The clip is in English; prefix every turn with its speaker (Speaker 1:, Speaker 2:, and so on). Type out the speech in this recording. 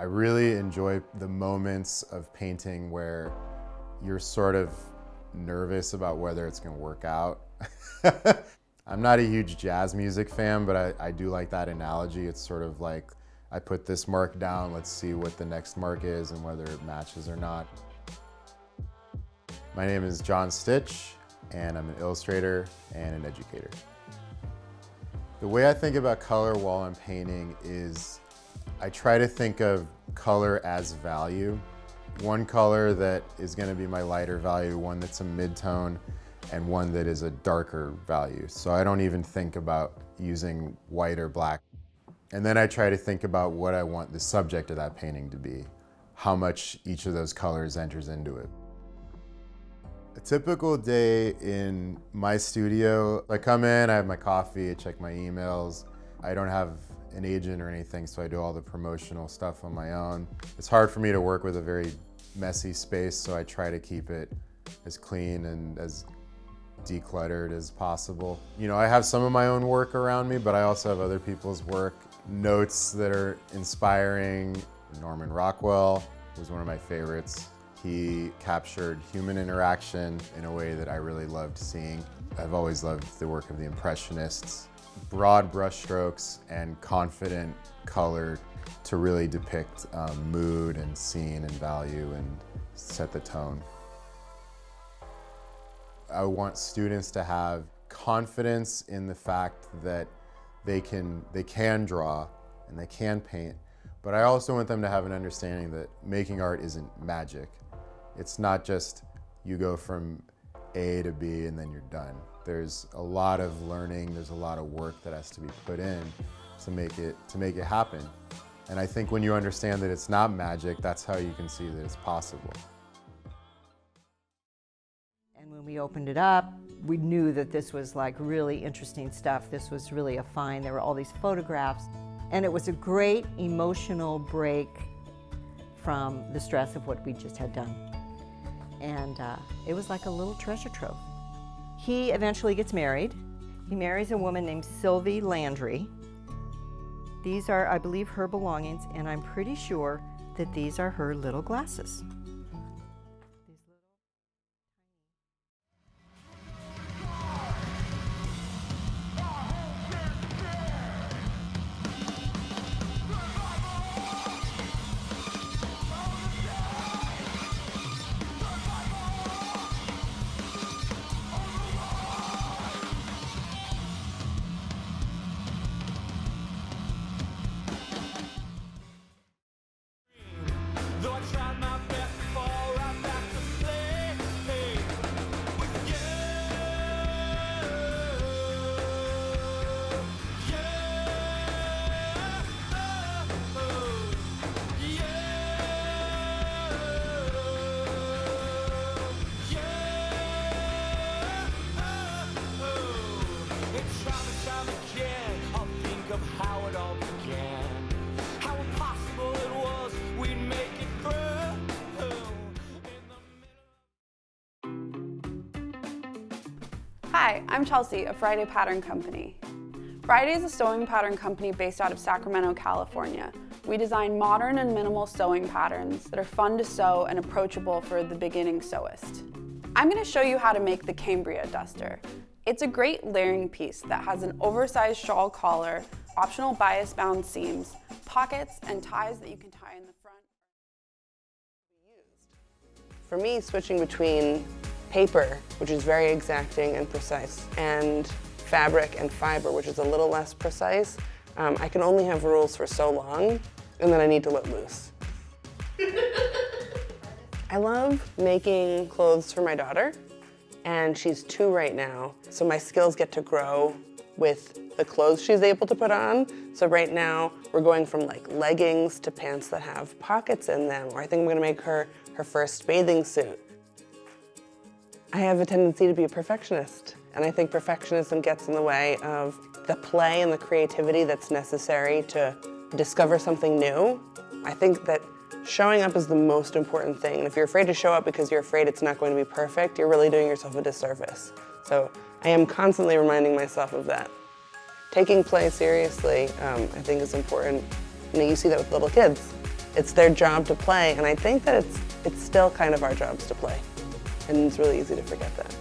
Speaker 1: I really enjoy the moments of painting where you're sort of nervous about whether it's going to work out. I'm not a huge jazz music fan, but I do like that analogy. It's sort of like, I put this mark down, let's see what the next mark is and whether it matches or not. My name is John Stitch, and I'm an illustrator and an educator. The way I think about color while I'm painting is I try to think of color as value. One color that is going to be my lighter value, one that's a mid-tone, and one that is a darker value. So I don't even think about using white or black. And then I try to think about what I want the subject of that painting to be, how much each of those colors enters into it. A typical day in my studio, I come in, I have my coffee, I check my emails. I don't have an agent or anything, so I do all the promotional stuff on my own. It's hard for me to work with a very messy space, so I try to keep it as clean and as decluttered as possible. You know, I have some of my own work around me, but I also have other people's work. Notes that are inspiring. Norman Rockwell was one of my favorites. He captured human interaction in a way that I really loved seeing. I've always loved the work of the Impressionists. Broad brushstrokes and confident color to really depict mood and scene and value and set the tone. I want students to have confidence in the fact that they can draw and they can paint, but I also want them to have an understanding that making art isn't magic. It's not just you go from A to B and then you're done. There's a lot of learning, there's a lot of work that has to be put in to make it happen. And I think when you understand that it's not magic, that's how you can see that it's possible.
Speaker 2: And when we opened it up, we knew that this was like really interesting stuff. This was really a find. There were all these photographs. And it was a great emotional break from the stress of what we just had done. And it was like a little treasure trove. He eventually gets married. He marries a woman named Sylvie Landry. These are, I believe, her belongings, and I'm pretty sure that these are her little glasses.
Speaker 3: Hi, I'm Chelsea of Friday Pattern Company. Friday is a sewing pattern company based out of Sacramento, California. We design modern and minimal sewing patterns that are fun to sew and approachable for the beginning sewist. I'm going to show you how to make the Cambria duster. It's a great layering piece that has an oversized shawl collar, optional bias-bound seams, pockets, and ties that you can tie in the front.
Speaker 4: For me, switching between paper, which is very exacting and precise, and fabric and fiber, which is a little less precise, I can only have rules for so long, and then I need to let loose. I love making clothes for my daughter, and she's 2 right now, so my skills get to grow with the clothes she's able to put on. So right now, we're going from like leggings to pants that have pockets in them, or I think I'm gonna make her first bathing suit. I have a tendency to be a perfectionist, and I think perfectionism gets in the way of the play and the creativity that's necessary to discover something new. I think that showing up is the most important thing. And if you're afraid to show up because you're afraid it's not going to be perfect, you're really doing yourself a disservice. So I am constantly reminding myself of that. Taking play seriously, I think is important. You know, you see that with little kids. It's their job to play, and I think that it's still kind of our jobs to play. And it's really easy to forget that.